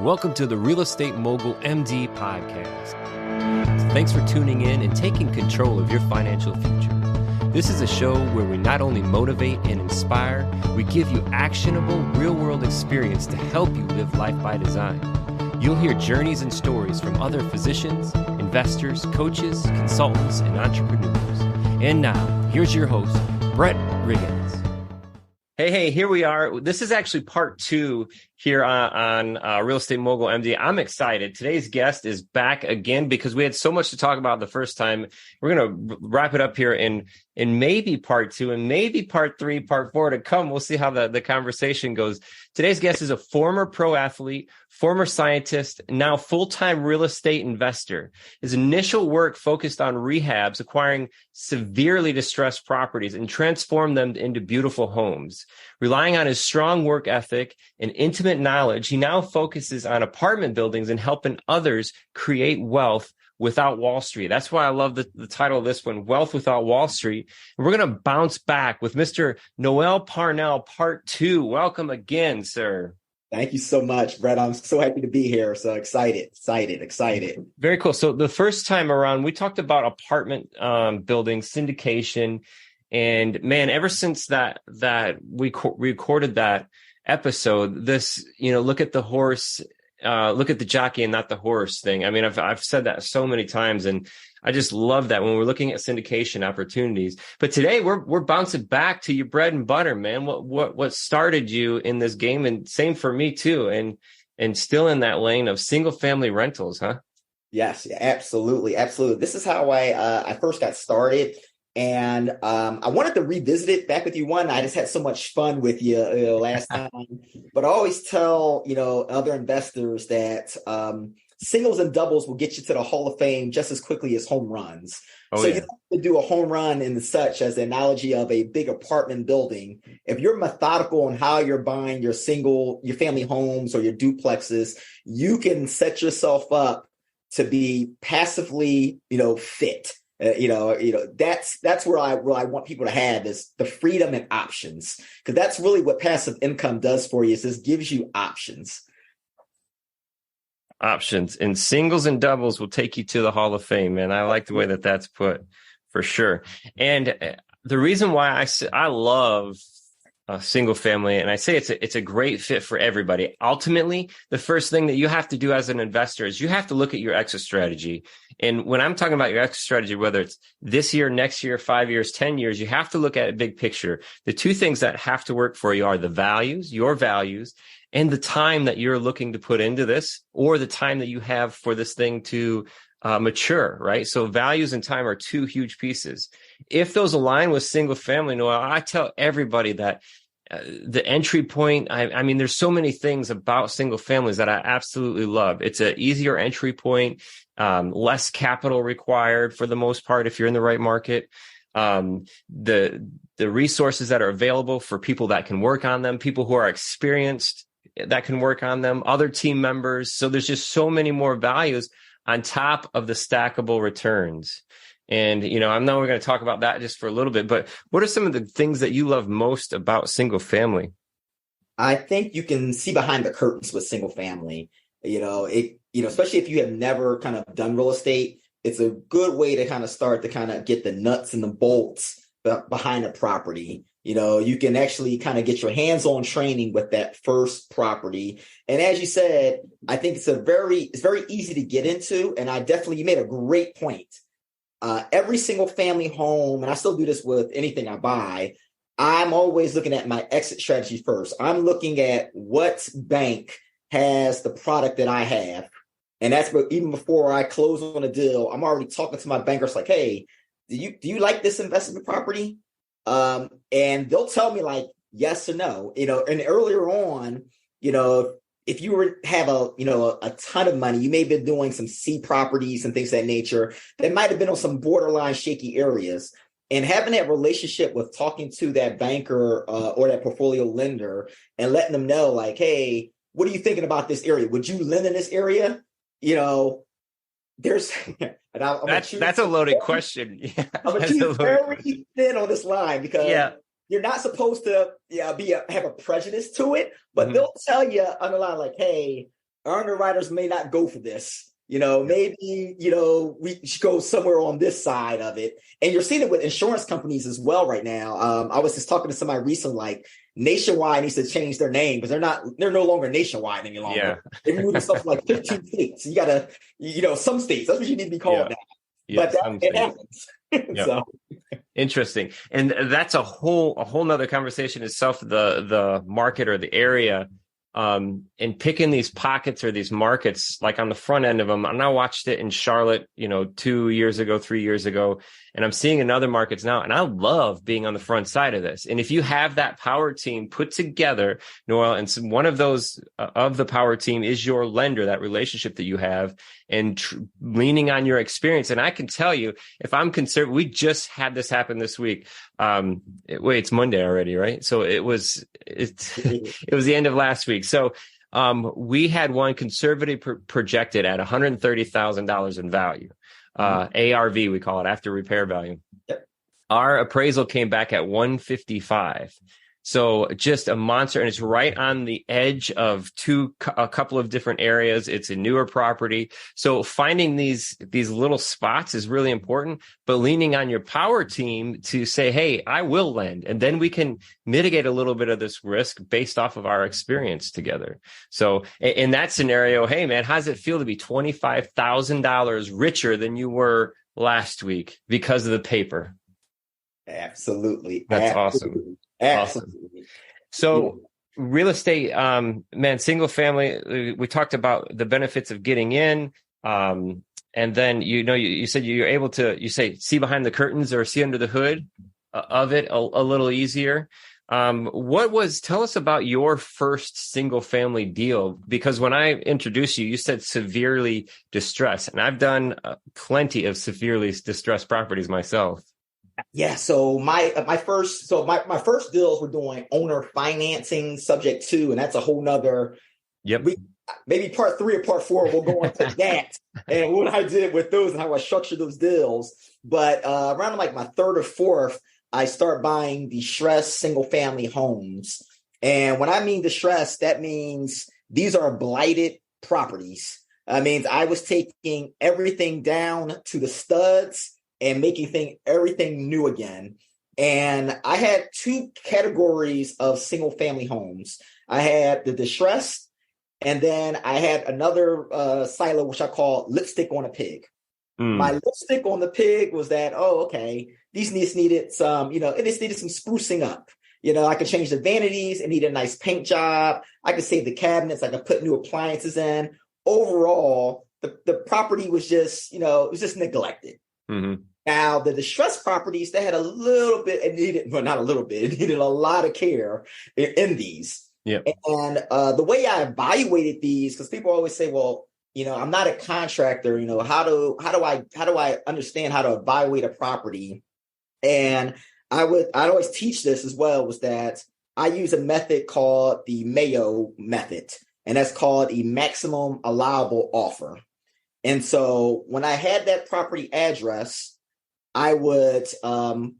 welcome to the Real Estate Mogul MD podcast. Thanks for tuning in and taking control of your financial future. This is a show where we not only motivate and inspire, we give you actionable real-world experience to help you live life by design. You'll hear journeys and stories from other physicians, investors, coaches, consultants, and entrepreneurs. And now, here's your host, Brett Riggins. Hey, here we are. This is actually part 2 here on Real Estate Mogul MD. I'm excited. Today's guest is back again because we had so much to talk about the first time. We're going to wrap it up here in maybe part 2 and maybe part 3, part 4 to come. We'll see how the conversation goes. Today's guest is a former pro athlete, former scientist, now full-time real estate investor. His initial work focused on rehabs, acquiring severely distressed properties and transform them into beautiful homes. Relying on his strong work ethic and intimate knowledge, he now focuses on apartment buildings and helping others create wealth without Wall Street. That's why I love the title of this one, Wealth Without Wall Street. And we're going to bounce back with Mr. Noel Parnell, part 2. Welcome again, sir. Thank you so much, Brett. I'm so happy to be here. So excited. Very cool. So the first time around, we talked about apartment buildings, syndication. And man, ever since that we recorded that episode, this, look at the horse, look at the jockey and not the horse thing. I mean, I've said that so many times, and I just love that when we're looking at syndication opportunities. But today we're bouncing back to your bread and butter, man. What started you in this game, and same for me too, and still in that lane of single family rentals, huh? Yes, absolutely. This is how I first got started. And I wanted to revisit it back with you. One, I just had so much fun with you last time. But I always tell, other investors that singles and doubles will get you to the Hall of Fame just as quickly as home runs. You don't have to do a home run in such as the analogy of a big apartment building. If you're methodical on how you're buying your family homes or your duplexes, you can set yourself up to be passively, fit. That's where I want people to have is the freedom and options, because that's really what passive income does for you. Is this gives you options. And singles and doubles will take you to the Hall of Fame, man. I like the way that's put, for sure. And the reason why I love a single family, and I say it's a great fit for everybody. Ultimately, the first thing that you have to do as an investor is you have to look at your exit strategy. And when I'm talking about your exit strategy, whether it's this year, next year, 5 years, 10 years, you have to look at a big picture. The two things that have to work for you are your values, and the time that you're looking to put into this, or the time that you have for this thing to mature, right? So values and time are two huge pieces. If those align with single family, Noel, I tell everybody that the entry point, I mean, there's so many things about single families that I absolutely love. It's an easier entry point, less capital required for the most part if you're in the right market. The resources that are available for people that can work on them, people who are experienced that can work on them, other team members. So there's just so many more values on top of the stackable returns. And, I know we're going to talk about that just for a little bit, but what are some of the things that you love most about single family? I think you can see behind the curtains with single family, especially if you have never kind of done real estate, it's a good way to kind of start to kind of get the nuts and the bolts behind a property. You can actually kind of get your hands-on training with that first property. And as you said, I think it's very easy to get into. And you made a great point. Every single family home, and I still do this with anything I buy, I'm always looking at my exit strategy first. I'm looking at what bank has the product that I have. And that's even before I close on a deal, I'm already talking to my bankers like, hey, do you like this investment property? And they'll tell me like yes or no, and earlier on, if you have a ton of money, you may have been doing some C properties and things of that nature that might have been on some borderline shaky areas. And having that relationship with talking to that banker or that portfolio lender and letting them know like, hey, what are you thinking about this area? Would you lend in this area? There's that's a loaded question. Yeah, I'm gonna choose very thin on this line because you're not supposed to have a prejudice to it, but they'll tell you underline like, hey, our underwriters may not go for this. Maybe, we should go somewhere on this side of it. And you're seeing it with insurance companies as well right now. I was just talking to somebody recently, like Nationwide needs to change their name because they're no longer Nationwide any longer. Yeah. They moved themselves like 15 states. You gotta, some states, that's what you need to be called now. Yeah, but it happens. Yep. So interesting. And that's a whole nother conversation itself, the market or the area. And picking these pockets or these markets, like on the front end of them. And I watched it in Charlotte, 2 years ago, 3 years ago, and I'm seeing in other markets now. And I love being on the front side of this. And if you have that power team put together, Noel, and one of those of the power team is your lender, that relationship that you have, and leaning on your experience. And I can tell you, if I'm concerned, we just had this happen this week. It's Monday already, right? So it was the end of last week. So we had one conservative projected at $130,000 in value. ARV, we call it, after repair value. Yep. Our appraisal came back at 155. So just a monster, and it's right on the edge of a couple of different areas. It's a newer property. So finding these little spots is really important, but leaning on your power team to say, hey, I will lend. And then we can mitigate a little bit of this risk based off of our experience together. So in that scenario, hey, man, how does it feel to be $25,000 richer than you were last week because of the paper? Absolutely. That's awesome. Awesome. So real estate, man, single family, we talked about the benefits of getting in. And then, you said you're able to, see behind the curtains or see under the hood of it a little easier. Tell us about your first single family deal, because when I introduced you, you said severely distressed, and I've done plenty of severely distressed properties myself. Yeah. So my first deals were doing owner financing subject to, and that's a whole nother. Yep. Maybe part 3 or part 4, we'll go into that and what I did with those and how I structured those deals. But around like my 3rd or 4th, I start buying distressed single family homes. And when I mean distressed, that means these are blighted properties. I mean, I was taking everything down to the studs and making everything new again. And I had 2 categories of single family homes. I had the distressed, and then I had another silo, which I call lipstick on a pig. My lipstick on the pig was that, these needed some, it just needed some sprucing up. I could change the vanities. It needed a nice paint job. I could save the cabinets. I could put new appliances in. Overall, the property was just, it was just neglected. Mm-hmm. Now, the distressed properties, they had a little bit, it needed a lot of care in these. Yeah. And the way I evaluated these, because people always say, well, I'm not a contractor, how do I understand how to evaluate a property? And I'd always teach this as well, was that I use a method called the Mayo method, and that's called a maximum allowable offer. And so when I had that property address, I would, I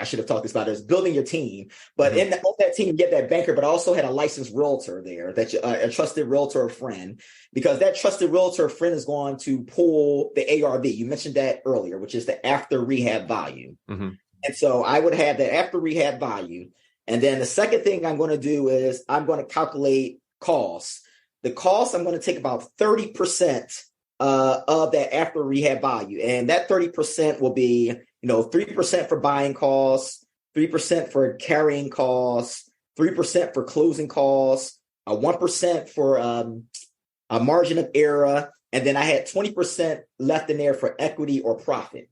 should have talked this about it, is building your team. But on that team, you get that banker, but I also had a licensed realtor there, a trusted realtor friend, because that trusted realtor friend is going to pull the ARV. You mentioned that earlier, which is the after rehab value. Mm-hmm. And so I would have that after rehab value. And then the second thing I'm going to do is I'm going to calculate costs. The cost, I'm going to take about 30% of that after rehab value. And that 30% will be, 3% for buying costs, 3% for carrying costs, 3% for closing costs, 1% for a margin of error. And then I had 20% left in there for equity or profit.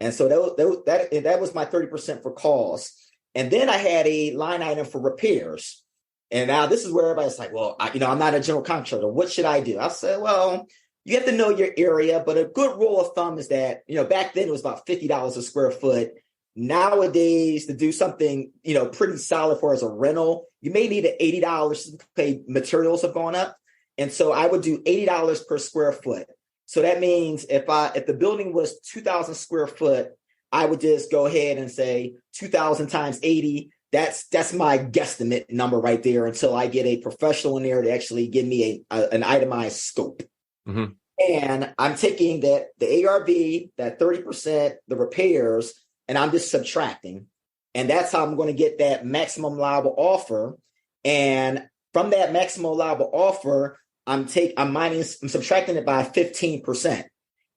And so that was my 30% for costs. And then I had a line item for repairs. And now this is where everybody's like, well, I'm not a general contractor. What should I do? I said, well, you have to know your area, but a good rule of thumb is that, back then it was about $50 a square foot. Nowadays, to do something, pretty solid for as a rental, you may need $80 to pay. Materials have gone up. And so I would do $80 per square foot. So that means if the building was 2,000 square foot, I would just go ahead and say 2,000 times 80. that's my guesstimate number right there until I get a professional in there to actually give me an itemized scope. Mm-hmm. And I'm taking the ARV, that 30%, the repairs, and I'm just subtracting. And that's how I'm going to get that maximum allowable offer. And from that maximum allowable offer, I'm subtracting it by 15%.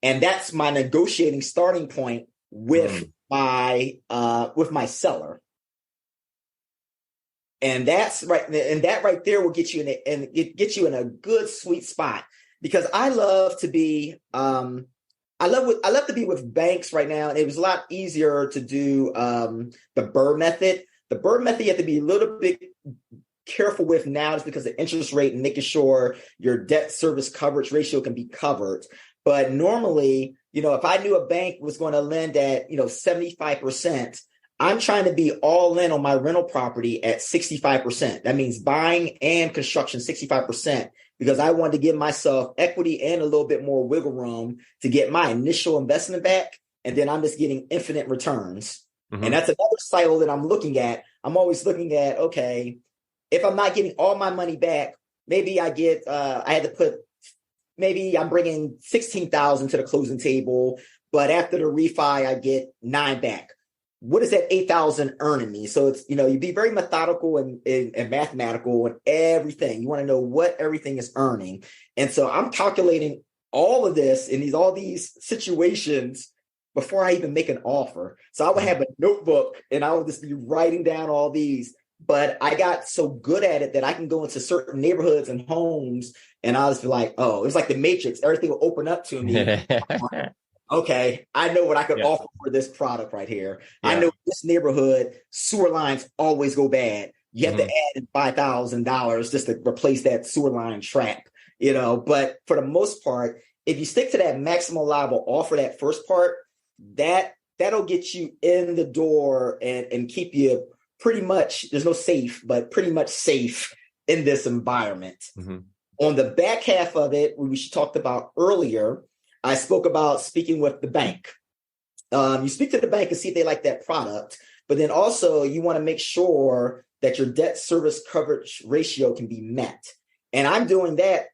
And that's my negotiating starting point with my seller. And that's right. And that right there will get you in a good sweet spot, because I love to be with banks right now. And it was a lot easier to do the Burr method. The Burr method you have to be a little bit careful with now, just because of interest rate and making sure your debt service coverage ratio can be covered. But normally, if I knew a bank was going to lend at 75%, I'm trying to be all in on my rental property at 65%. That means buying and construction 65%, because I wanted to give myself equity and a little bit more wiggle room to get my initial investment back. And then I'm just getting infinite returns. Mm-hmm. And that's another cycle that I'm looking at. I'm always looking at, okay, if I'm not getting all my money back, maybe I had to put, maybe I'm bringing 16,000 to the closing table, but after the refi, I get 9 back. What is that 8,000 earning me? So it's, you be very methodical and mathematical and everything. You want to know what everything is earning. And so I'm calculating all of this in all these situations before I even make an offer. So I would have a notebook and I would just be writing down all these. But I got so good at it that I can go into certain neighborhoods and homes and I'll just be like, oh, it's like the Matrix. Everything will open up to me. Okay, I know what I could offer for this product right here. Yeah. I know this neighborhood, sewer lines always go bad. You have to add in $5,000 just to replace that sewer line trap, But for the most part, if you stick to that maximum allowable offer, that first part, that'll get you in the door and keep you pretty much, there's no safe, but pretty much safe in this environment. Mm-hmm. On the back half of it, we talked about earlier, I spoke about speaking with the bank. You speak to the bank and see if they like that product, but then also you want to make sure that your debt service coverage ratio can be met. And I'm doing that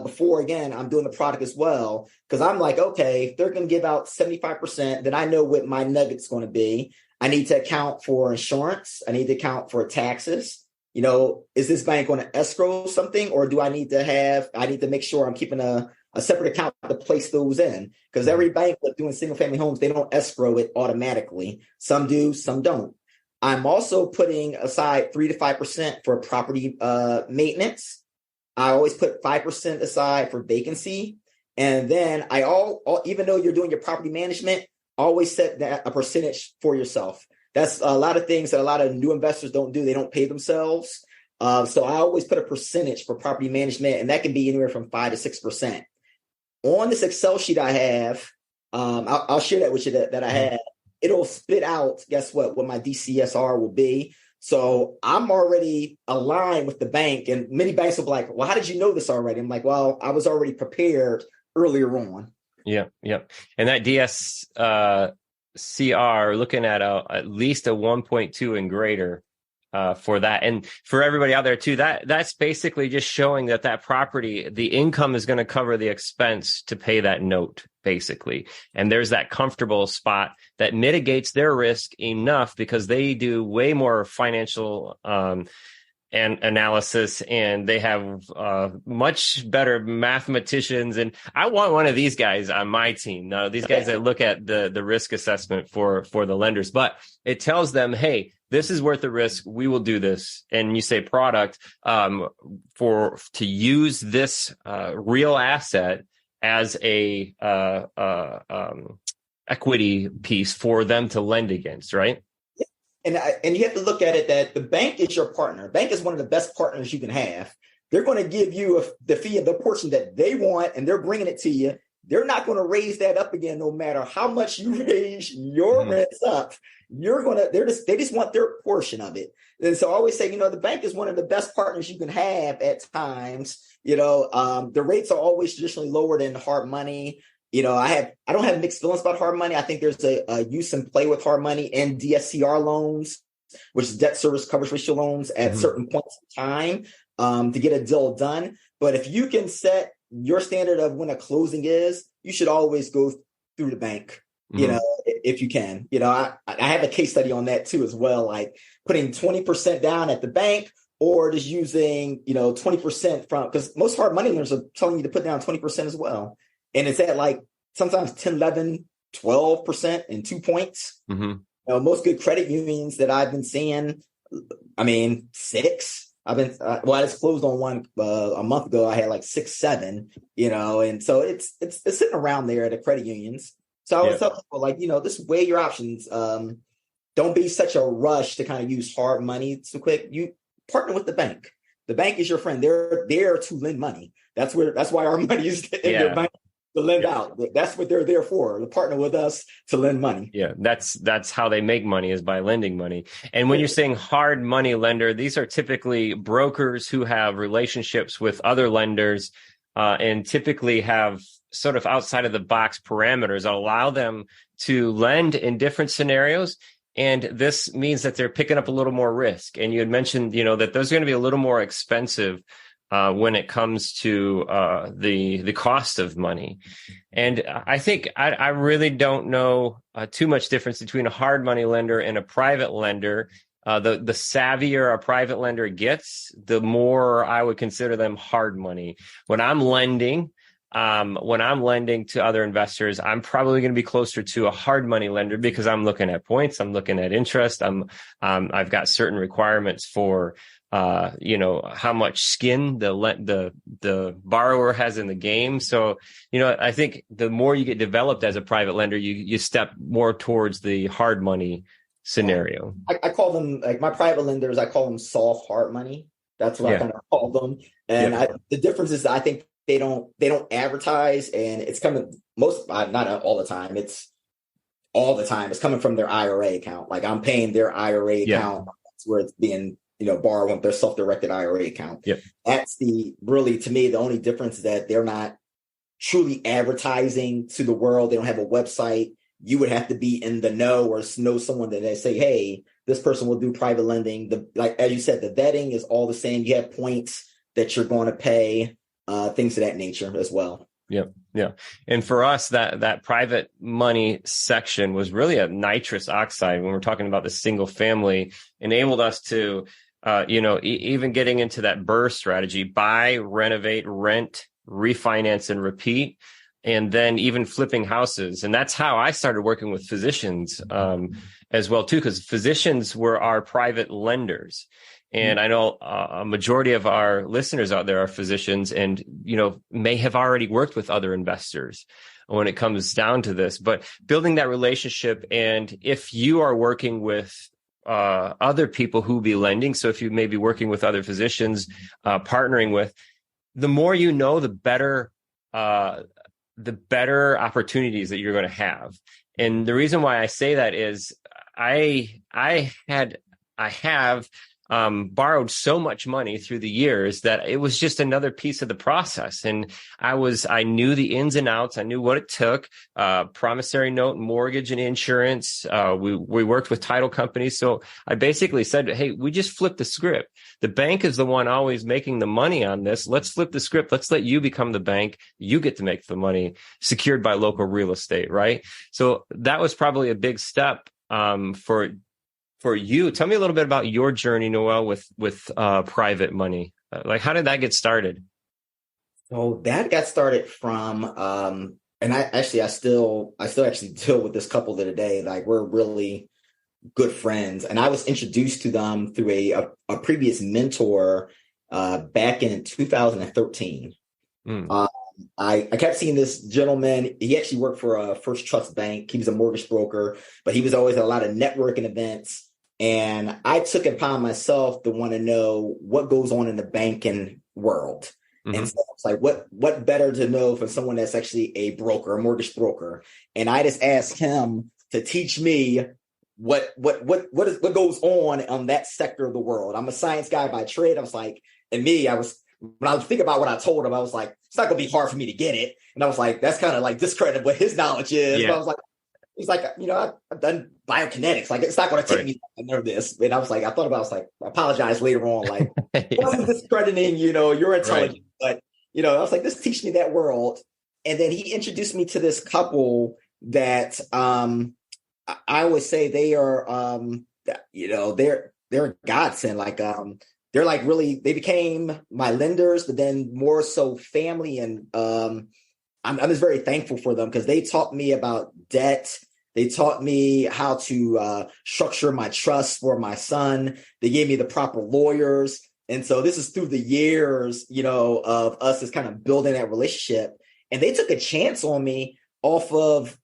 before, again, I'm doing the product as well, because I'm like, okay, if they're going to give out 75%, then I know what my nugget's going to be. I need to account for insurance. I need to account for taxes. Is this bank going to escrow something, or do I need to make sure I'm keeping a separate account to place those in? Because every bank that's doing single family homes, they don't escrow it automatically. Some do, some don't. I'm also putting aside 3 to 5% for property maintenance. I always put 5% aside for vacancy. And then even though you're doing your property management, always set that a percentage for yourself. That's a lot of things that a lot of new investors don't do. They don't pay themselves. So I always put a percentage for property management, and that can be anywhere from 5 to 6%. On this Excel sheet I have, I'll share that with you that I have. It'll spit out, guess what my DCSR will be. So I'm already aligned with the bank, and many banks will be like, well, how did you know this already? I'm like, well, I was already prepared earlier on. Yeah. And that DSCR, looking at least a 1.2 and greater for that. And for everybody out there too, that's basically just showing that property, the income is going to cover the expense to pay that note, basically. And there's that comfortable spot that mitigates their risk enough, because they do way more financial and analysis, and they have much better mathematicians. And I want one of these guys on my team. Now, these guys that look at the risk assessment for the lenders, but it tells them, hey, this is worth the risk. We will do this. And you say product to use this real asset as a equity piece for them to lend against, right? And you have to look at it that the bank is your partner. Bank is one of the best partners you can have. They're going to give you the fee of the portion that they want, and they're bringing it to you. They're not going to raise that up again, no matter how much you raise your rents up. They just want their portion of it. And so I always say, the bank is one of the best partners you can have at times. The rates are always traditionally lower than hard money. I don't have mixed feelings about hard money. I think there's a use and play with hard money and DSCR loans. which is debt service coverage ratio loans at certain points in time to get a deal done. But if you can set your standard of when a closing is, you should always go through the bank, if you can. I have a case study on that too as well, like putting 20% down at the bank or just using, 20% from, because most hard money lenders are telling you to put down 20% as well. And it's at like sometimes 10, 11, 12% in 2 points. Most good credit unions that I've been seeing, 6. I just closed on one a month ago. I had like 6, 7, and so it's sitting around there at the credit unions. So I always tell people, like, just weigh your options. Don't be such a rush to kind of use hard money so quick. You partner with the bank. The bank is your friend. They're there to lend money. That's why our money is in their bank, to lend out. That's what they're there for, to partner with us to lend money. Yeah, that's how they make money, is by lending money. And when you're saying hard money lender, these are typically brokers who have relationships with other lenders and typically have sort of outside of the box parameters that allow them to lend in different scenarios. And this means that they're picking up a little more risk. And you had mentioned, that those are going to be a little more expensive when it comes to the cost of money. And I think I really don't know too much difference between a hard money lender and a private lender. The savvier a private lender gets, the more I would consider them hard money. When I'm lending to other investors, I'm probably going to be closer to a hard money lender because I'm looking at points, I'm looking at interest, I've got certain requirements for how much skin the borrower has in the game. So, I think the more you get developed as a private lender, you step more towards the hard money scenario. I call them, like, my private lenders, I call them soft hard money. That's what I kind of call them. And the difference is, I think they don't advertise, and it's coming not all the time. It's all the time. It's coming from their IRA account. Like, I'm paying their IRA account. That's where it's being, borrowed with their self-directed IRA account. That's really, to me, the only difference is that they're not truly advertising to the world. They don't have a website. You would have to be in the know or know someone that they say, hey, this person will do private lending. Like, as you said, the vetting is all the same. You have points that you're going to pay, things of that nature as well. Yeah. And for us, that private money section was really a nitrous oxide when we're talking about the single family, enabled us to, even getting into that BRRRR strategy, buy, renovate, rent, refinance, and repeat, and then even flipping houses. And that's how I started working with physicians as well, too, because physicians were our private lenders. And I know a majority of our listeners out there are physicians and, may have already worked with other investors when it comes down to this. But building that relationship, and if you are working with other people who be lending, so if you may be working with other physicians, partnering with, the more the better opportunities that you're going to have. And the reason why I say that is I have borrowed so much money through the years that it was just another piece of the process. And I knew the ins and outs. I knew what it took, promissory note, mortgage, and insurance. We worked with title companies. So I basically said, hey, we just flip the script. The bank is the one always making the money on this. Let's flip the script. Let's let you become the bank. You get to make the money, secured by local real estate, right? So that was probably a big step for you. Tell me a little bit about your journey, Noel, with private money. Like, how did that get started? So that got started from, and I still actually deal with this couple today. Like, we're really good friends, and I was introduced to them through a previous mentor back in 2013. I kept seeing this gentleman. He actually worked for a First Trust Bank. He was a mortgage broker, but he was always at a lot of networking events. And I took it upon myself to want to know what goes on in the banking world. And so it's like, what better to know from someone that's actually a broker, a mortgage broker? And I just asked him to teach me what goes on that sector of the world. I'm a science guy by trade. I was like, when I was thinking about what I told him, I was like, it's not gonna be hard for me to get it. And I was like, that's kind of like discrediting what his knowledge is. But I was like, He's like, I've done biokinetics. Like, it's not going to take me to know this. And I was like, I was like, I apologize later on. Like, I wasn't discrediting, your intelligence, but, I was like, this teach me that world. And then he introduced me to this couple that I always say they are, they're a godsend. Like, they're like really, they became my lenders, but then more so family. And I'm just very thankful for them because they taught me about debt. They taught me how to structure my trust for my son. They gave me the proper lawyers. And so this is through the years, of us just kind of building that relationship. And they took a chance on me off of,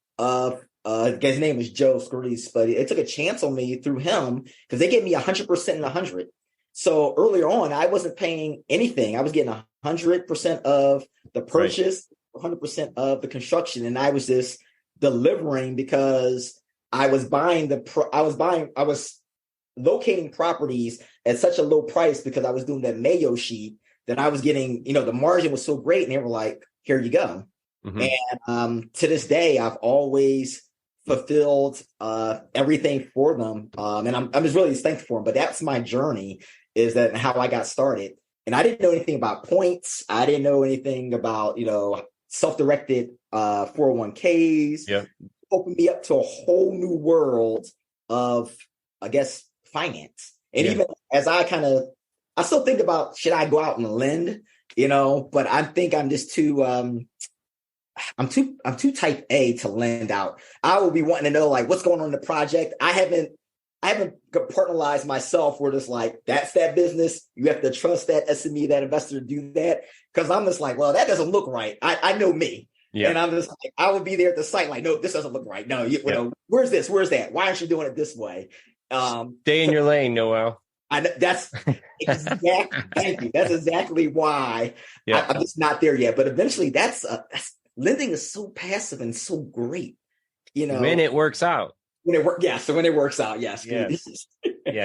his name is Joe Scarice, but they took a chance on me through him because they gave me 100% and 100. So earlier on, I wasn't paying anything. I was getting 100% of the purchase, 100% of the construction. And I was just delivering because I was locating properties at such a low price because I was doing that Mayo sheet that I was getting, the margin was so great. And they were like, here you go. Mm-hmm. And to this day, I've always fulfilled everything for them. And I'm just really thankful for them. But that's my journey, is that how I got started. And I didn't know anything about points. I didn't know anything about, self-directed 401ks. Yeah. Opened me up to a whole new world of, I guess, finance. And even as I still think about, should I go out and lend? But I think I'm just too, I'm too type A to lend out. I will be wanting to know like what's going on in the project. I haven't compartmentalized myself where it's like, that's that business. You have to trust that SME, that investor to do that. Cause I'm just like, well, that doesn't look right. I know me. Yeah. And I'm just like, I would be there at the site. Like, no, this doesn't look right. No, you know, where's this? Where's that? Why aren't you doing it this way? Stay in your lane, Noel. That's exactly, thank you. That's exactly why I'm just not there yet. But eventually that's lending is so passive and so great, when it works out. So when it works out, yes. Yeah,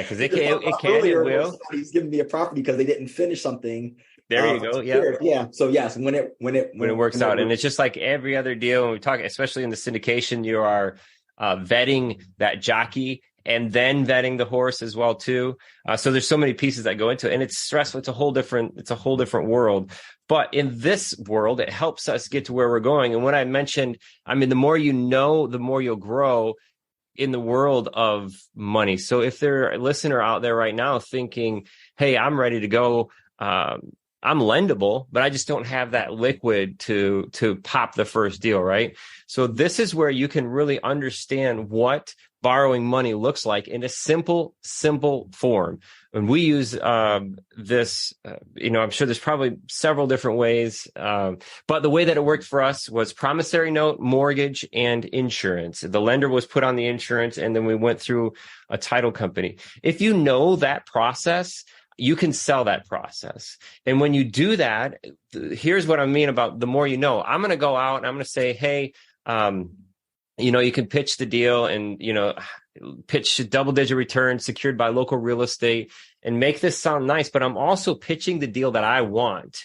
because it will. He's giving me a property because they didn't finish something. There you go. Yeah. Yeah. So yes, when it works out. And it's just like every other deal, when we talk, especially in the syndication, you are vetting that jockey and then vetting the horse as well too. So there's so many pieces that go into it, and it's stressful. It's a whole different world. But in this world, it helps us get to where we're going. And when I mentioned, the more you know, the more you'll grow in the world of money. So if there's a listener out there right now thinking, hey, I'm ready to go, I'm lendable, but I just don't have that liquid to pop the first deal, right? So this is where you can really understand what borrowing money looks like in a simple form. And we use this, I'm sure there's probably several different ways, but the way that it worked for us was promissory note, mortgage, and insurance. The lender was put on the insurance, and then we went through a title company. If you know that process, you can sell that process. And when you do that, here's what I mean about the more you know. I'm going to go out and I'm going to say, hey, you can pitch the deal and, pitch double-digit returns secured by local real estate and make this sound nice. But I'm also pitching the deal that I want.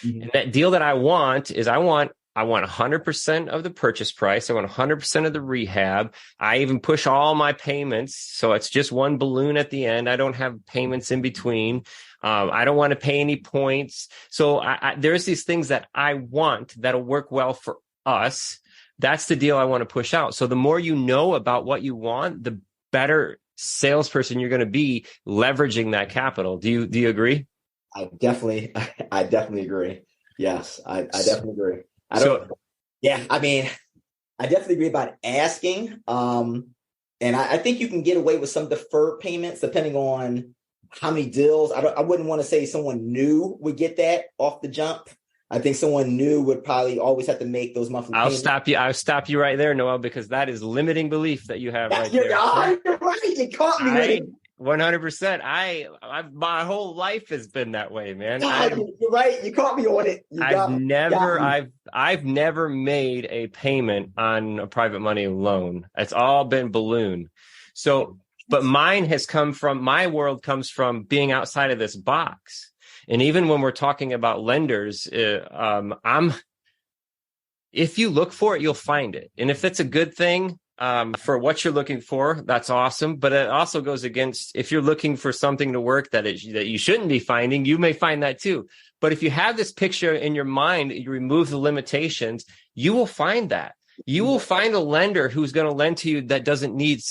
Mm-hmm. And that deal that I want is I want 100% of the purchase price. I want 100% of the rehab. I even push all my payments. So it's just one balloon at the end. I don't have payments in between. I don't want to pay any points. So there's these things that I want that'll work well for us. That's the deal I want to push out. So the more you know about what you want, the better salesperson you're going to be leveraging that capital. Do you agree? I definitely agree. Yes, I definitely agree. I definitely agree about asking. And I think you can get away with some deferred payments depending on how many deals. I wouldn't want to say someone new would get that off the jump. I think someone new would probably always have to make those monthly payments. I'll stop you right there, Noel, because that is limiting belief that you have there. You're right. You caught me. 100%. My whole life has been that way, man. You're right. You caught me on it. I've never made a payment on a private money loan. It's all been balloon. So, but my world comes from being outside of this box. And even when we're talking about lenders, if you look for it, you'll find it. And if it's a good thing, for what you're looking for. That's awesome. But it also goes against, if you're looking for something to work that you shouldn't be finding, you may find that too. But if you have this picture in your mind, you remove the limitations, you will find that. You will find a lender who's going to lend to you that doesn't need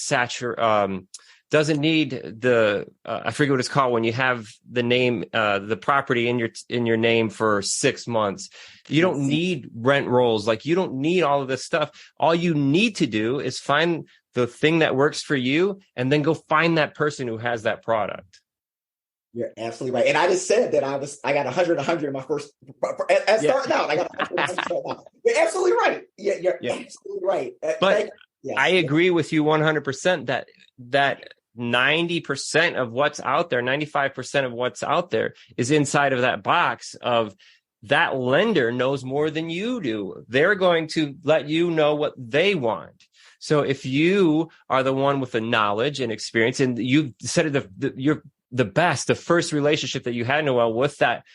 doesn't need the I forget what it's called when you have the name, the property in your name for 6 months. You don't need rent rolls. Like, you don't need all of this stuff. All you need to do is find the thing that works for you, and then go find that person who has that product. You're absolutely right. And I just said that I got 100 in my first, starting out. I got 100 starting out. You're absolutely right. You're absolutely right. But I agree with you 100% that 90% of what's out there, 95% of what's out there is inside of that box of that lender knows more than you do. They're going to let you know what they want. So if you are the one with the knowledge and experience, and you said you're the first relationship that you had, Noel, with that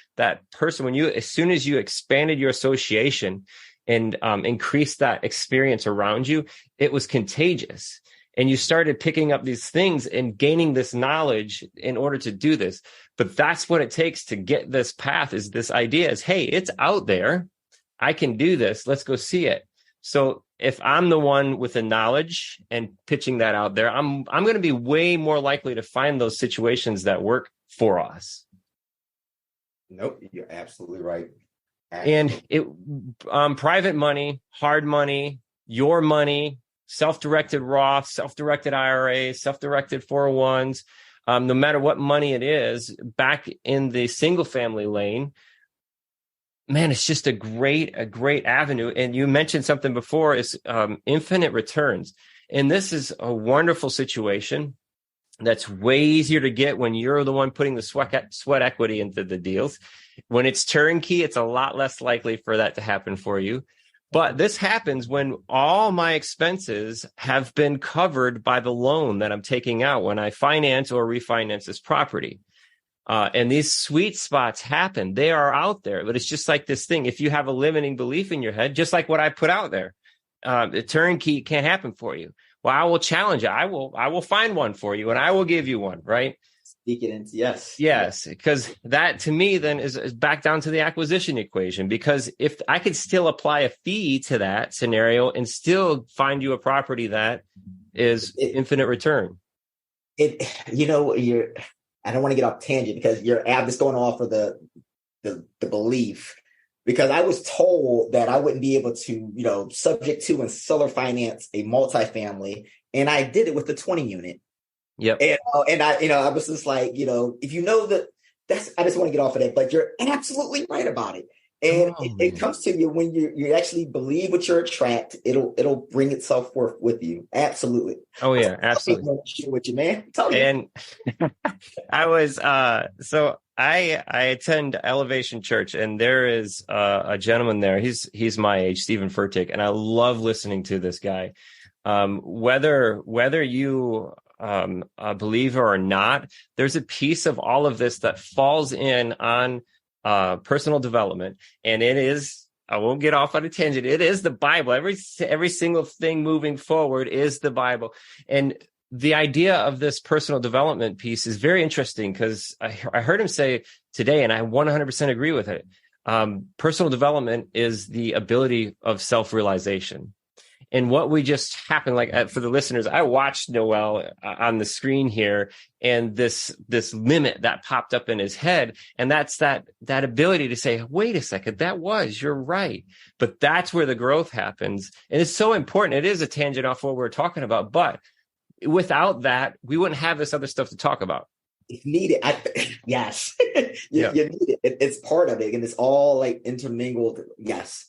person, as soon as you expanded your association and increased that experience around you, it was contagious. And you started picking up these things and gaining this knowledge in order to do this. But that's what it takes to get this path, is this idea is, hey, it's out there. I can do this. Let's go see it. So if I'm the one with the knowledge and pitching that out there, I'm going to be way more likely to find those situations that work for us. Nope, you're absolutely right. And private money, hard money, your money, self-directed Roth, self-directed IRAs, self-directed 401s, no matter what money it is, back in the single family lane, man, it's just a great avenue. And you mentioned something before, is infinite returns. And this is a wonderful situation that's way easier to get when you're the one putting the sweat equity into the deals. When it's turnkey, it's a lot less likely for that to happen for you. But this happens when all my expenses have been covered by the loan that I'm taking out when I finance or refinance this property. And these sweet spots happen. They are out there, but it's just like this thing. If you have a limiting belief in your head, just like what I put out there, the turnkey can't happen for you. Well, I will challenge you. I will find one for you, and I will give you one, right? Speak it into yes, because that to me then is back down to the acquisition equation. Because if I could still apply a fee to that scenario and still find you a property that is infinite return, I don't want to get off tangent because you're just going off of the belief, because I was told that I wouldn't be able to, subject to and seller finance a multifamily. And I did it with the 20 unit. Yep. And I was just like, if you know that I just want to get off of that, but you're absolutely right about it. And it comes to you when you actually believe what you attract, it'll bring itself forth with you. Absolutely. Oh yeah, absolutely. With you, man. Tell you. And I was I attend Elevation Church, and there is a gentleman there. He's my age, Stephen Furtick, and I love listening to this guy. Whether you a believer or not, there's a piece of all of this that falls in on personal development, and it is, I won't get off on a tangent, it is the Bible. Every single thing moving forward is the Bible. And the idea of this personal development piece is very interesting, because I heard him say today, and I 100% agree with it. Personal development is the ability of self-realization. And what we just happened, like for the listeners, I watched Noel on the screen here, and this limit that popped up in his head. And that's that ability to say, wait a second, you're right. But that's where the growth happens. And it's so important. It is a tangent off what we're talking about. But without that, we wouldn't have this other stuff to talk about. It's needed. Yes. You need it. It's part of it. And it's all like intermingled. Yes.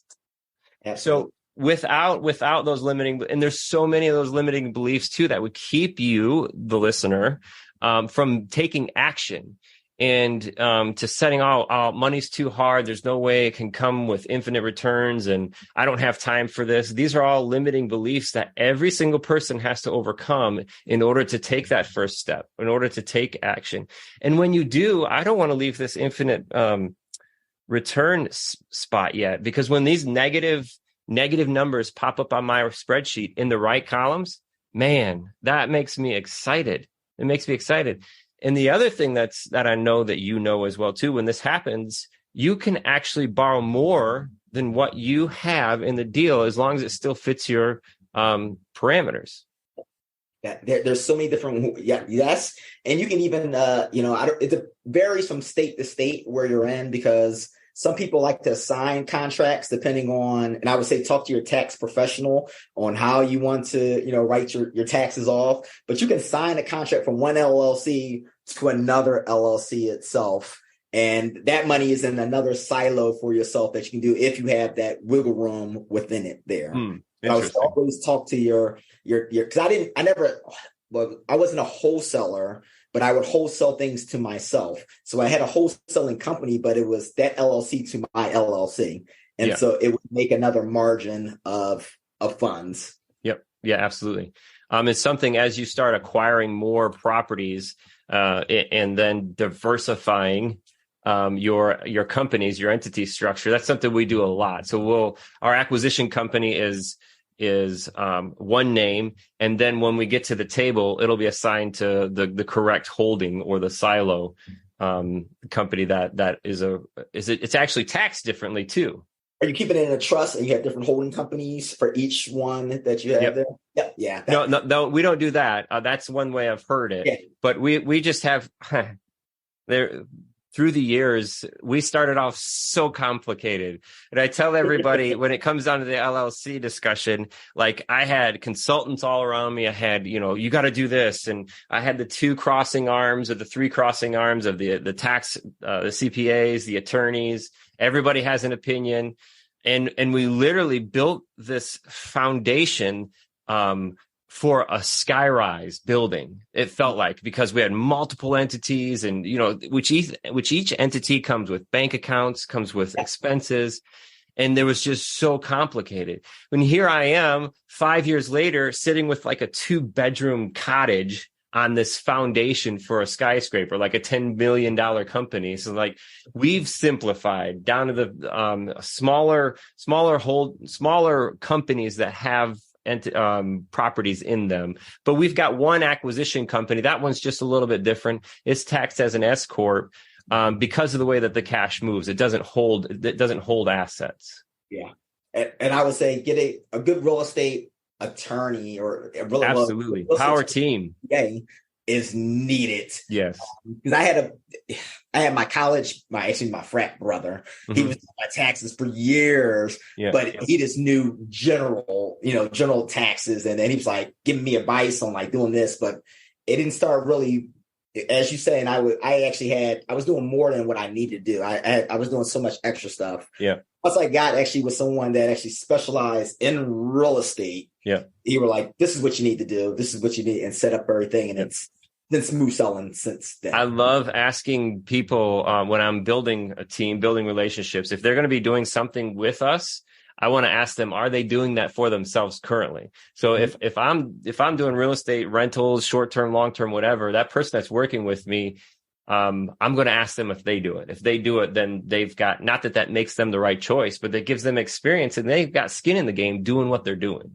Absolutely. So without those limiting, and there's so many of those limiting beliefs too that would keep you, the listener, from taking action and to setting out, money's too hard. There's no way it can come with infinite returns, and I don't have time for this. These are all limiting beliefs that every single person has to overcome in order to take that first step, in order to take action. And when you do, I don't want to leave this infinite return spot yet, because when these negative negative numbers pop up on my spreadsheet in the right columns, man, that makes me excited. It makes me excited. And the other thing that I know that you know as well too, when this happens, you can actually borrow more than what you have in the deal as long as it still fits your parameters. Yeah, there's so many different, yes. And you can even, it varies from state to state where you're in, because some people like to assign contracts depending on, and I would say talk to your tax professional on how you want to, write your taxes off. But you can sign a contract from one LLC to another LLC itself. And that money is in another silo for yourself that you can do if you have that wiggle room within it there. I would always talk to your, because I wasn't a wholesaler, but I would wholesale things to myself. So I had a wholesaling company, but it was that LLC to my LLC. And so it would make another margin of funds. Yep. Yeah, absolutely. It's something as you start acquiring more properties and then diversifying your companies, your entity structure. That's something we do a lot. So our acquisition company is one name, and then when we get to the table, it'll be assigned to the correct holding or the silo company that it's actually taxed differently too. Are you keeping it in a trust and you have different holding companies for each one that you have there? Yep. Yeah. No, we don't do that. That's one way I've heard it. Yeah. But we just have there. Through the years, we started off so complicated. And I tell everybody when it comes down to the LLC discussion, like I had consultants all around me. I had, you got to do this. And I had the 2 crossing arms or the 3 crossing arms of the tax, the CPAs, the attorneys. Everybody has an opinion. And we literally built this foundation for a skyrise building. It felt like, because we had multiple entities and, which each entity comes with bank accounts, comes with expenses. And there was just so complicated. When here I am 5 years later, sitting with like a 2-bedroom cottage on this foundation for a skyscraper, like a $10 million company. So like we've simplified down to the smaller companies that have properties in them. But we've got one acquisition company. That one's just a little bit different. It's taxed as an S corp because of the way that the cash moves. It doesn't hold assets. Yeah. And I would say get a good real estate attorney or absolutely power team is needed. Yes. Because I had my frat brother. Mm-hmm. He was doing my taxes for years, but he just knew general taxes. And then he was like giving me advice on like doing this, but it didn't start really, as you say. And I was doing more than what I needed to do. I was doing so much extra stuff. Yeah. Once I got actually with someone that actually specialized in real estate, he were like, this is what you need to do. This is what you need, and set up everything. And it's been smooth selling since then. I love asking people when I'm building a team, building relationships, if they're going to be doing something with us, I want to ask them, are they doing that for themselves currently? So if I'm doing real estate rentals, short-term, long-term, whatever, that person that's working with me, I'm going to ask them if they do it. If they do it, then they've got, not that makes them the right choice, but that gives them experience and they've got skin in the game doing what they're doing.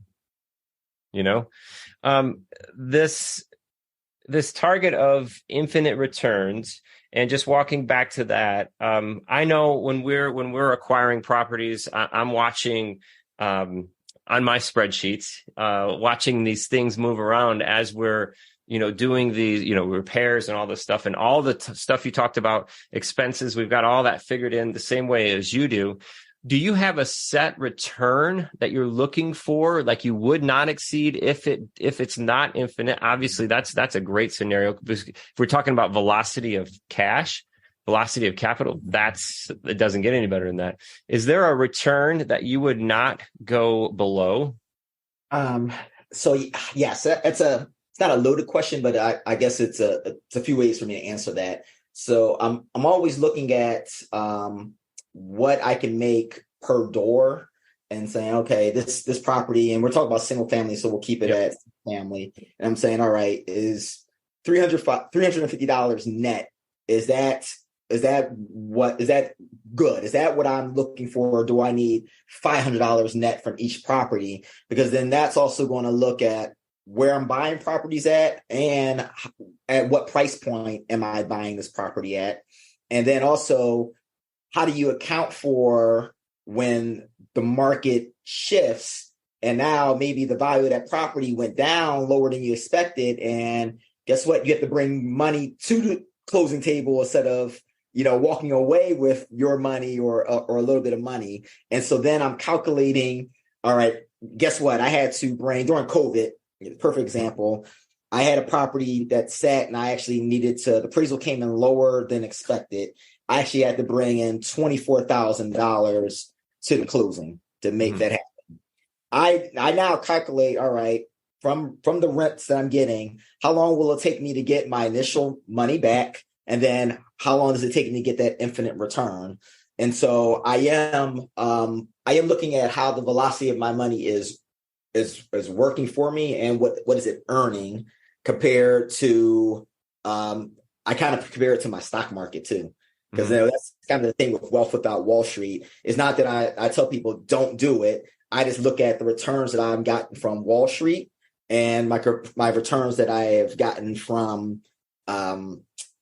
This target of infinite returns, and just walking back to that, I know when we're acquiring properties, I'm watching on my spreadsheets, watching these things move around as we're doing these repairs and all this stuff, and all the stuff you talked about, expenses. We've got all that figured in the same way as you do. Do you have a set return that you're looking for, like you would not exceed if it's not infinite? Obviously, that's a great scenario. If we're talking about velocity of cash, velocity of capital, it doesn't get any better than that. Is there a return that you would not go below? So yes, it's not a loaded question, but I guess it's a few ways for me to answer that. So I'm always looking at what I can make per door and saying, okay, this property, and we're talking about single family, so we'll keep it at family. And I'm saying, all right, is $350 net, is that that good? Is that what I'm looking for? Or do I need $500 net from each property? Because then that's also going to look at where I'm buying properties at and at what price point am I buying this property at? And then also, how do you account for when the market shifts and now maybe the value of that property went down lower than you expected? And guess what? You have to bring money to the closing table instead of, walking away with your money or a little bit of money. And so then I'm calculating, all right, guess what? I had to bring during COVID, perfect example. I had a property that sat and I actually the appraisal came in lower than expected. I actually had to bring in $24,000 to the closing to make that happen. I now calculate, all right, from the rents that I'm getting, how long will it take me to get my initial money back? And then how long does it take me to get that infinite return? And so I am looking at how the velocity of my money is working for me and what is it earning compared to, I kind of compare it to my stock market too. Because that's kind of the thing with Wealth Without Wall Street. It's not that I tell people don't do it. I just look at the returns that I've gotten from Wall Street and my returns that I have gotten from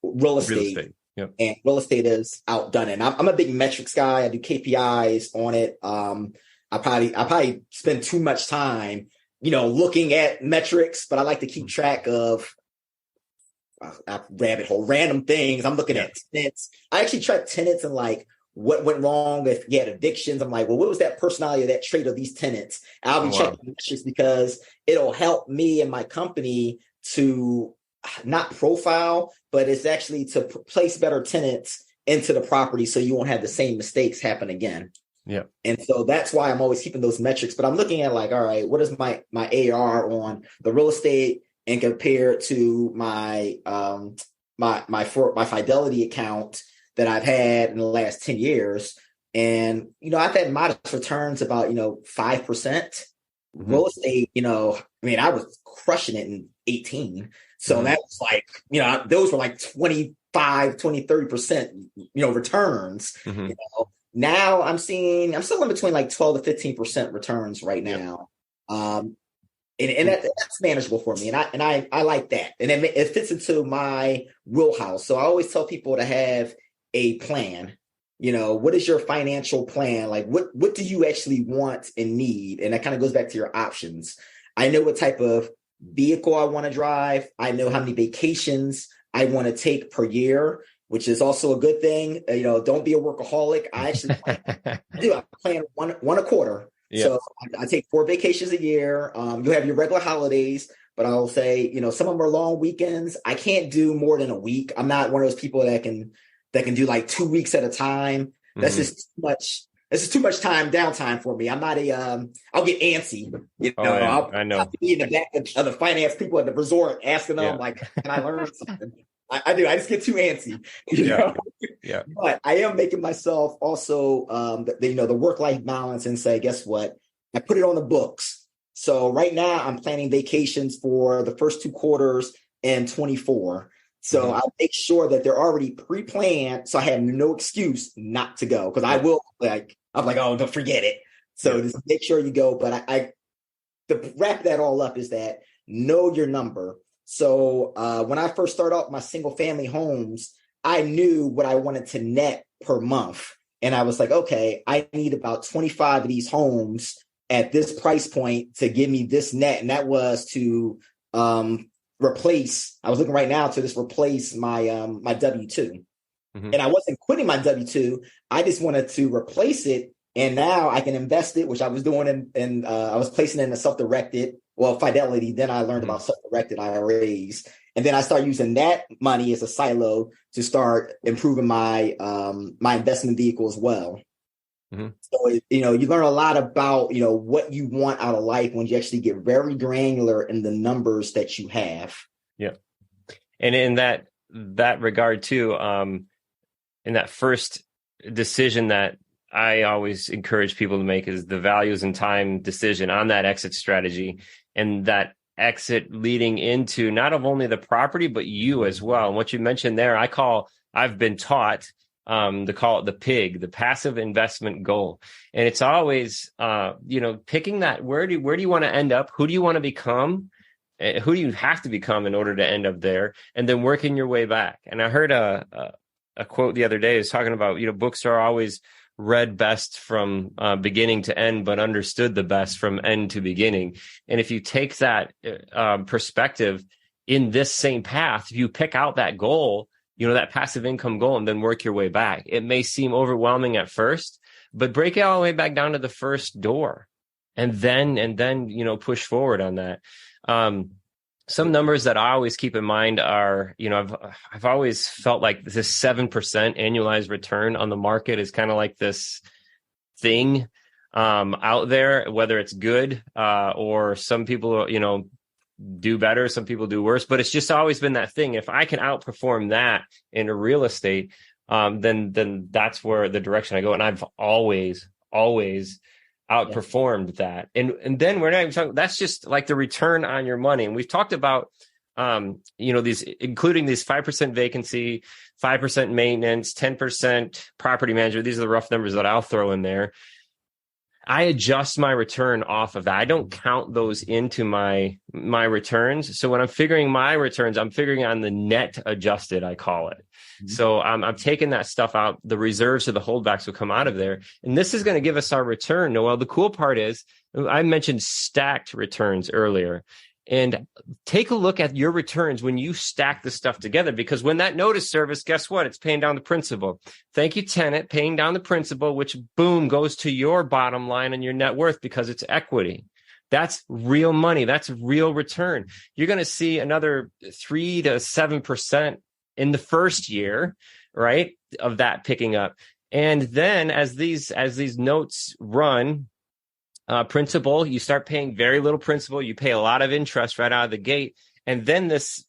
real estate. Yep. And real estate is outdone it. And I'm a big metrics guy. I do KPIs on it. I probably spend too much time, looking at metrics, but I like to keep track of rabbit hole, random things. I'm looking at tenants. I actually track tenants and like what went wrong if you had evictions. I'm like, well, what was that personality, that trait of these tenants? I'll be checking metrics because it'll help me and my company to not profile, but it's actually to place better tenants into the property so you won't have the same mistakes happen again. Yeah. And so that's why I'm always keeping those metrics. But I'm looking at like, all right, what is my AR on the real estate and compare it to my my Fidelity account that I've had in the last 10 years. And, I've had modest returns about, 5%. Real estate, I was crushing it in 18. So that was like, those were like 25, 20, 30%, returns. Now I'm still in between like 12 to 15% returns right now. And that's manageable for me. And I like that. And it fits into my wheelhouse. So I always tell people to have a plan. What is your financial plan? Like what do you actually want and need? And that kind of goes back to your options. I know what type of vehicle I want to drive. I know how many vacations I want to take per year, which is also a good thing. Don't be a workaholic. I actually I plan one a quarter. Yeah. So I take 4 vacations a year. You have your regular holidays, but I'll say, some of them are long weekends. I can't do more than a week. I'm not one of those people that can do like 2 weeks at a time. That's just too much. This is too much downtime for me. I'm not I'll get antsy. I know. I'll be in the back of the finance people at the resort asking them like, can I learn something? I do. I just get too antsy. Yeah. But I am making myself also, the work-life balance and say, guess what? I put it on the books. So right now I'm planning vacations for the first 2 quarters in 24. So I make sure that they're already pre-planned. So I have no excuse not to go because I will I'm like, oh, don't forget it. So just make sure you go. But to wrap that all up is that know your number. So when I first started out my single family homes, I knew what I wanted to net per month. And I was like, okay, I need about 25 of these homes at this price point to give me this net. And that was to replace, I was looking right now to just replace my my W-2. And I wasn't quitting my W-2. I just wanted to replace it. And now I can invest it, which I was doing in I was placing it in a self-directed, Fidelity. Then I learned about self-directed IRAs. And then I started using that money as a silo to start improving my my investment vehicle as well. So, you learn a lot about, what you want out of life when you actually get very granular in the numbers that you have. Yeah. And in that regard too, in that first decision that I always encourage people to make is the values and time decision on that exit strategy, and that exit leading into not only the property, but you as well. And what you mentioned there, I call I've been taught to call it the PIG, the passive investment goal. And it's always, picking that, where do you want to end up? Who do you want to become? Who do you have to become in order to end up there? And then working your way back. And I heard a quote the other day is talking about, books are always read best from beginning to end, but understood the best from end to beginning. And if you take that perspective in this same path, if you pick out that goal, that passive income goal, and then work your way back, it may seem overwhelming at first, but break it all the way back down to the first door, and then push forward on that. Some numbers that I always keep in mind are, I've always felt like this 7% annualized return on the market is kind of like this thing out there, whether it's good or some people, do better, some people do worse, but it's just always been that thing. If I can outperform that in a real estate, then that's where the direction I go. And I've always outperformed that. And then we're not even talking, that's just like the return on your money. And we've talked about, these, including these 5% vacancy, 5% maintenance, 10% property management. These are the rough numbers that I'll throw in there. I adjust my return off of that. I don't count those into my returns. So when I'm figuring my returns, I'm figuring on the net adjusted, I call it. Mm-hmm. So I'm taking that stuff out. The reserves or the holdbacks will come out of there. And this is going to give us our return, Noel. The cool part is I mentioned stacked returns earlier. And take a look at your returns when you stack the stuff together, because when that notice service, guess what? It's paying down the principal. Thank you, tenant, paying down the principal, which boom goes to your bottom line and your net worth because it's equity. That's real money. That's real return. You're going to see another 3 to 7% in the first year, right, of that picking up. And then as these notes run, principal, you start paying very little principal. You pay a lot of interest right out of the gate. And then this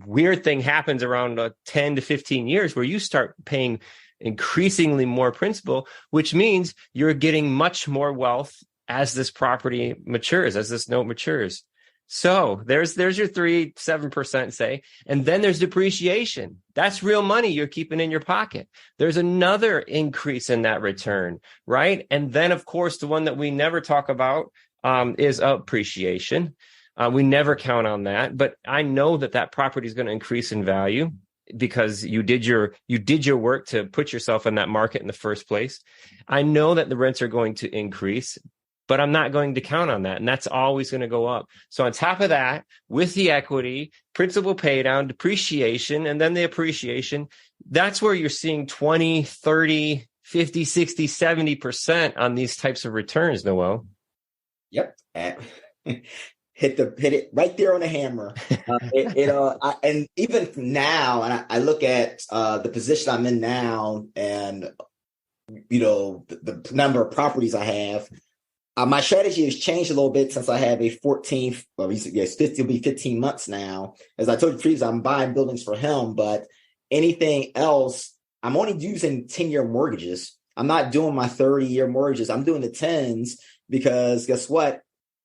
weird thing happens around 10 to 15 years where you start paying increasingly more principal, which means you're getting much more wealth as this property matures, as this note matures. So there's your 7%, say, and then there's depreciation. That's real money you're keeping in your pocket. There's another increase in that return, right? And then, of course, the one that we never talk about is appreciation. We never count on that, but I know that property is going to increase in value because you did your work to put yourself in that market in the first place. I know that the rents are going to increase, but I'm not going to count on that. And that's always going to go up. So on top of that, with the equity, principal pay down, depreciation, and then the appreciation, that's where you're seeing 20, 30, 50, 60, 70% on these types of returns, Noel. Yep. Hit it right there on the hammer. And even now, and I look at the position I'm in now and, the number of properties I have, my strategy has changed a little bit since I have a 14th, it'll be 15 months now. As I told you previously, I'm buying buildings for him, but anything else, I'm only using 10-year mortgages. I'm not doing my 30-year mortgages. I'm doing the 10s because guess what?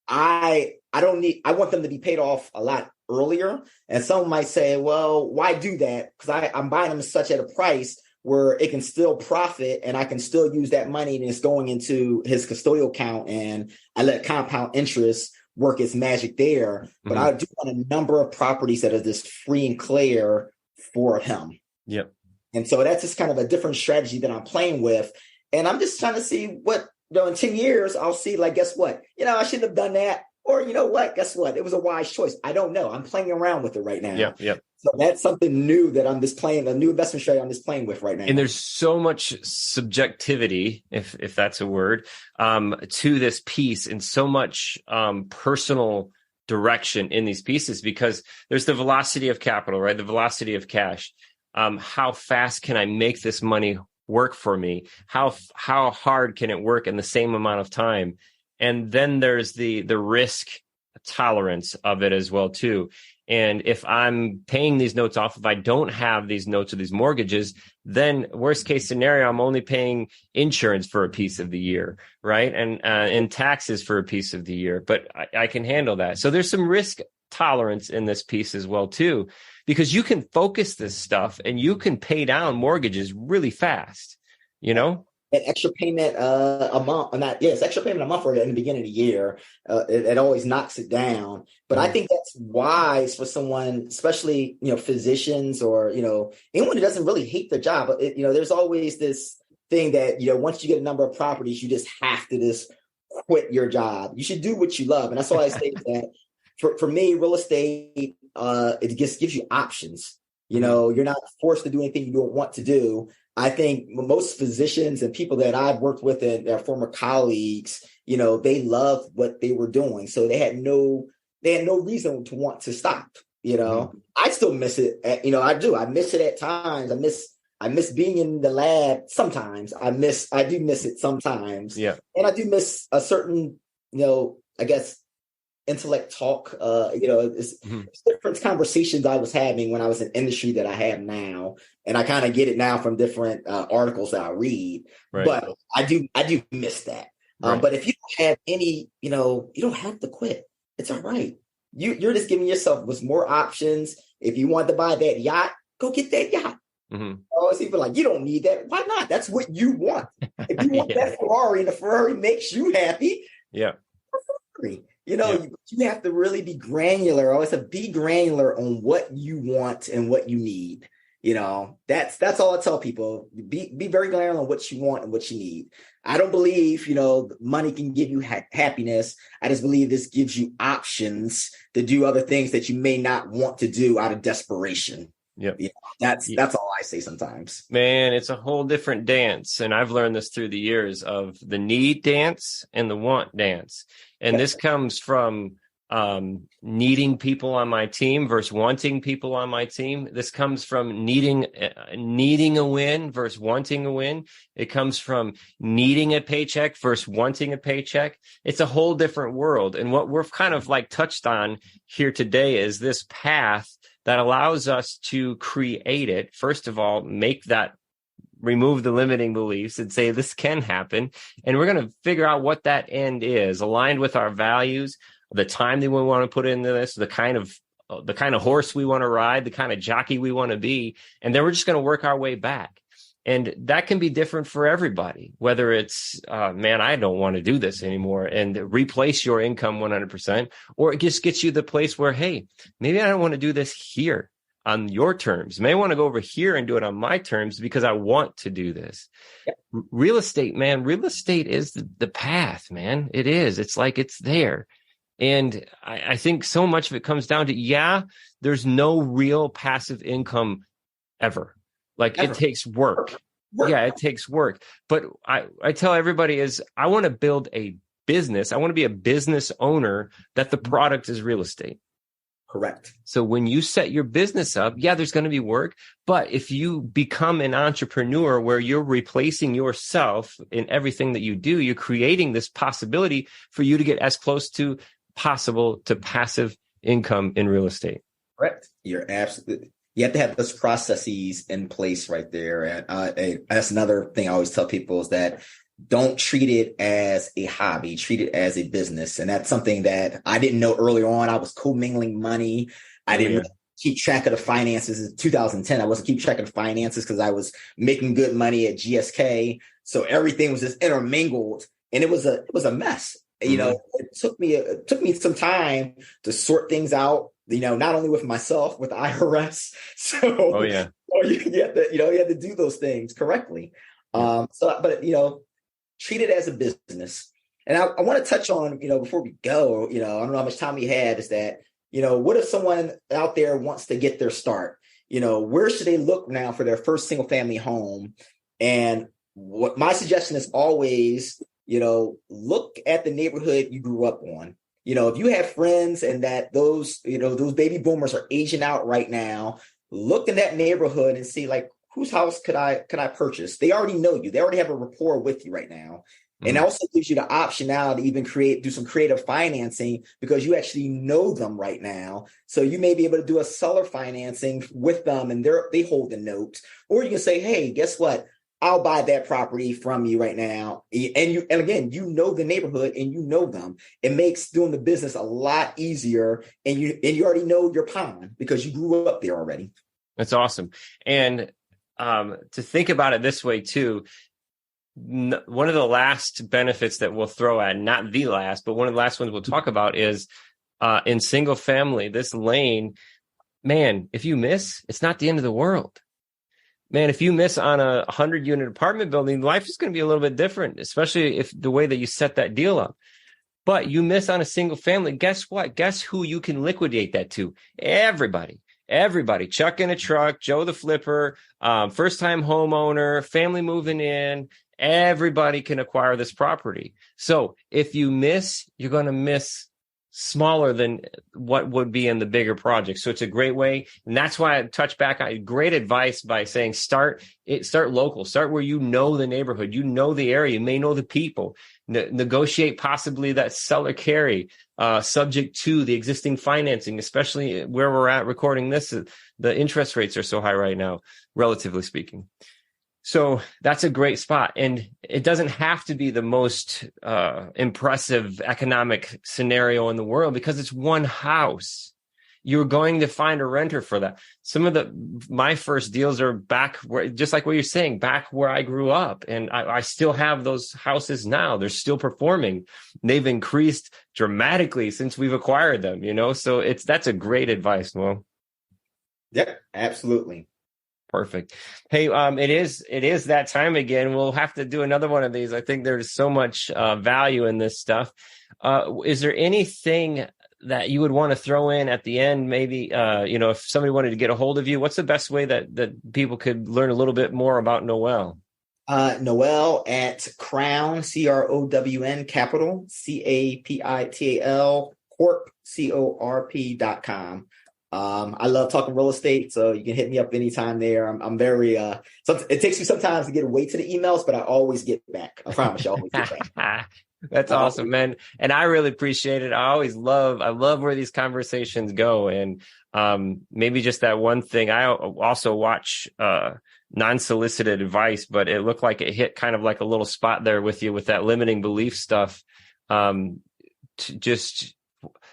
I want them to be paid off a lot earlier. And some might say, well, why do that? Because I'm buying them such at a price where it can still profit and I can still use that money and it's going into his custodial account and I let compound interest work its magic there. Mm-hmm. But I do want a number of properties that are just free and clear for him. Yep. And so that's just kind of a different strategy that I'm playing with. And I'm just trying to see what, in 10 years, I'll see, like, guess what? I shouldn't have done that. Or you know what? Guess what? It was a wise choice. I don't know. I'm playing around with it right now. Yep. So that's something new that I'm just playing, a new investment strategy I'm just playing with right now. And there's so much subjectivity, if that's a word, to this piece, and so much personal direction in these pieces, because there's the velocity of capital, right? The velocity of cash. How fast can I make this money work for me? How hard can it work in the same amount of time? And then there's the risk tolerance of it as well, too. And if I'm paying these notes off, if I don't have these notes or these mortgages, then worst case scenario, I'm only paying insurance for a piece of the year, right? And taxes for a piece of the year, but I can handle that. So there's some risk tolerance in this piece as well, too. because you can focus this stuff and you can pay down mortgages really fast, you know? An extra payment a month, it's extra payment a month or in the beginning of the year. It always knocks it down. But I think that's wise for someone, especially, physicians or, anyone who doesn't really hate their job. There's always this thing that, once you get a number of properties, you just have to just quit your job. You should do what you love. And that's why I say that for me, real estate, it just gives you options. You're not forced to do anything you don't want to do. I think most physicians and people that I've worked with and their former colleagues, they loved what they were doing. So they had no reason to want to stop. I still miss it. I do. I miss it at times. I miss being in the lab sometimes. I do miss it sometimes. Yeah. And I do miss a certain, I guess, intellect talk. It's different conversations I was having when I was in industry that I have now. And I kind of get it now from different articles that I read. Right. But I do miss that. Right. But if you don't have any, you don't have to quit. It's all right. You're just giving yourself with more options. If you want to buy that yacht, go get that yacht. Mm-hmm. It's even like, you don't need that. Why not? That's what you want. If you want that Ferrari and the Ferrari makes you happy, Ferrari. You have to really be granular. Always have to be granular on what you want and what you need. That's all I tell people. Be very granular on what you want and what you need. I don't believe, money can give you happiness. I just believe this gives you options to do other things that you may not want to do out of desperation. Yep. That's all I say sometimes. Man, it's a whole different dance. And I've learned this through the years of the need dance and the want dance. And this comes from needing people on my team versus wanting people on my team. This comes from needing a win versus wanting a win. It comes from needing a paycheck versus wanting a paycheck. It's a whole different world. And what we're kind of like touched on here today is this path that allows us to create it. First of all, remove the limiting beliefs and say this can happen. And we're going to figure out what that end is, aligned with our values, the time that we want to put into this, the kind of horse we want to ride, the kind of jockey we want to be. And then we're just going to work our way back. And that can be different for everybody, whether it's, I don't want to do this anymore and replace your income 100%, or it just gets you the place where, hey, maybe I don't want to do this here on your terms. May want to go over here and do it on my terms because I want to do this. Yep. Real estate is the path, man. It is. It's like it's there. And I think so much of it comes down to, there's no real passive income ever. It takes work. Yeah, it takes work. But I tell everybody I want to build a business. I want to be a business owner that the product is real estate. Correct. So when you set your business up, there's going to be work. But if you become an entrepreneur where you're replacing yourself in everything that you do, you're creating this possibility for you to get as close to possible to passive income in real estate. Correct. You're absolutely. You have to have those processes in place right there. And that's another thing I always tell people is that don't treat it as a hobby, treat it as a business. And that's something that I didn't know early on. I was commingling money. I didn't really keep track of the finances. In 2010, I wasn't keep track of the finances because I was making good money at GSK. So everything was just intermingled and it was a mess. Mm-hmm. It took me some time to sort things out. Not only with myself, with IRS. So, you have to do those things correctly. Treat it as a business. And I want to touch on, before we go, I don't know how much time we have, is that, what if someone out there wants to get their start? Where should they look now for their first single family home? And what my suggestion is always, look at the neighborhood you grew up on. If you have friends and that those baby boomers are aging out right now, look in that neighborhood and see whose house could I purchase? They already know you. They already have a rapport with you right now. Mm-hmm. And it also gives you the option now to even do some creative financing because you actually know them right now. So you may be able to do a seller financing with them and they hold the note. Or you can say, hey, guess what? I'll buy that property from you right now. And again, you know the neighborhood and you know them. It makes doing the business a lot easier. And you already know your pond because you grew up there already. That's awesome. And to think about it this way too, one of the last benefits that we'll throw at, not the last, but one of the last ones we'll talk about is in single family, this lane, man, if you miss, it's not the end of the world. Man, if you miss on a 100-unit apartment building, life is going to be a little bit different, especially if the way that you set that deal up. But you miss on a single family, guess what? Guess who you can liquidate that to? Everybody. Chuck in a truck, Joe the flipper, first-time homeowner, family moving in. Everybody can acquire this property. So if you miss, you're going to miss smaller than what would be in the bigger project. So it's a great way. And that's why I touch back on great advice by saying start local, start where you know the neighborhood, you know the area, you may know the people, negotiate possibly that seller carry, subject to the existing financing, especially where we're at recording this. The interest rates are so high right now, relatively speaking. So that's a great spot. And it doesn't have to be the most impressive economic scenario in the world because it's one house. You're going to find a renter for that. Some of my first deals are back where, just like what you're saying, back where I grew up. And I still have those houses now. They're still performing. They've increased dramatically since we've acquired them, So that's a great advice, Noel. Yep, absolutely. Perfect. Hey, it is that time again. We'll have to do another one of these. I think there's so much value in this stuff. Is there anything that you would want to throw in at the end? Maybe, if somebody wanted to get a hold of you, what's the best way that people could learn a little bit more about Noel? Noel at Crown, CROWN Capital, CAPITAL Corp, CORP.com. I love talking real estate, so you can hit me up anytime there. I'm very, it takes me sometimes to get away to the emails, but I always get back. I promise you, I always get back. That's awesome, man. And I really appreciate it. I love where these conversations go. And maybe just that one thing, I also watch non-solicited advice, but it looked like it hit kind of like a little spot there with you with that limiting belief stuff, just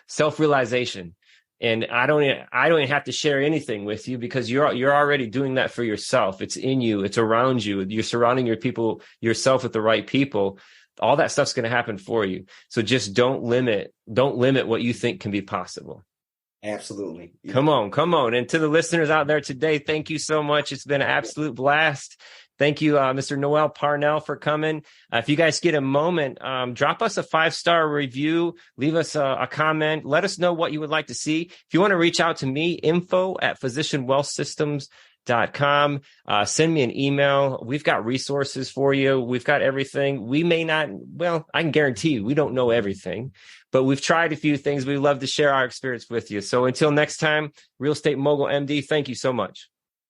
self-realization. And I don't even have to share anything with you because you're already doing that for yourself. It's in you. It's around you. You're surrounding yourself with the right people. All that stuff's going to happen for you. So just don't limit what you think can be possible. Absolutely. Yeah. Come on. And to the listeners out there today, thank you so much. It's been an absolute blast. Thank you, Mr. Noel Parnell, for coming. If you guys get a moment, drop us a 5-star review, leave us a comment, let us know what you would like to see. If you want to reach out to me, info@physicianwealthsystems.com. Send me an email. We've got resources for you. We've got everything. We may not, I can guarantee you, we don't know everything, but we've tried a few things. We'd love to share our experience with you. So until next time, Real Estate Mogul MD, thank you so much.